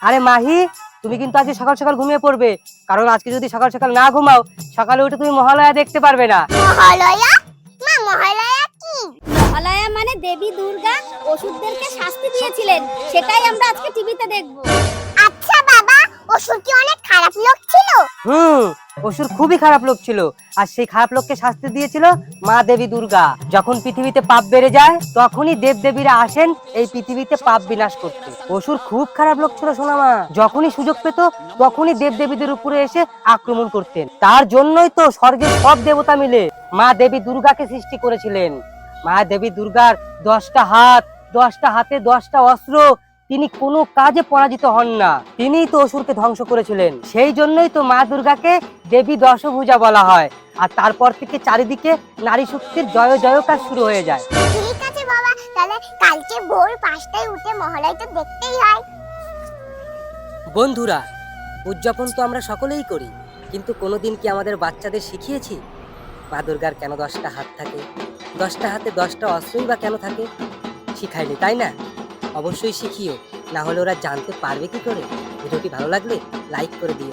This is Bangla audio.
আরে মাহি, তুমি কিন্তু আজকে সকাল সকাল ঘুমিয়ে পড়বে, কারণ আজকে যদি সকাল সকাল না ঘুমাও সকালে উঠে তুমি মহালয়া দেখতে পারবে না। মহালয়া? মা, মহালয়া কি? মহালয়া মানে দেবী দুর্গা অসুরদেরকে শাস্তি দিয়েছিলেন, সেটাই আমরা আজকে টিভিতে দেখব। আচ্ছা বাবা, অসুর কি অনেক খারাপ লোক ছিল? অসুর খুবই খারাপ লোক ছিল, আর সেই খারাপ লোককে শাস্তি দিয়েছিল মা দেবী দুর্গা। যখন পৃথিবীতে পাপ বেড়ে যায় তখনই দেবদেবীরা আসেন এই পৃথিবীতে পাপ বিনাশ করতে। অসুর খুব খারাপ লোক ছিল সোনামা, যখনই সুযোগ পেত তখনই দেবদেবীদের উপরে এসে আক্রমণ করতেন। তার জন্যই তো স্বর্গের সব দেবতা মিলে মা দেবী দুর্গাকে সৃষ্টি করেছিলেন। মা দেবী দুর্গার 10টা হাত, 10টা হাতে 10টা অস্ত্র, তিনি কোনো কাজে পরাজিত হন না। তিনিই তো অসুরকে ধ্বংস করেছিলেন। সেই জন্যই তো মা দুর্গাকে দেবী দশভুজা বলা হয়। আর তারপর থেকে চারিদিকে নারী শক্তির জয় জয়কার শুরু হয়ে যায়। ঠিক আছে বাবা, তাহলে কালকে ভোর 5টায় উঠে মহালয়া তো দেখতেই হয়। বন্ধুরা, উদযাপন তো আমরা সকলেই করি, কিন্তু কোনোদিন কি আমাদের বাচ্চাদের শিখিয়েছি মা দুর্গার কেন 10টা হাত থাকে, 10টা হাতে 10টা অস্ত্রই বা কেন থাকে? শিখাইনি, তাই না? অবশ্যই শিখিও, না হলে ওরা জানতে পারবে কি করে? ভিডিওটি ভালো লাগলে লাইক করে দিও।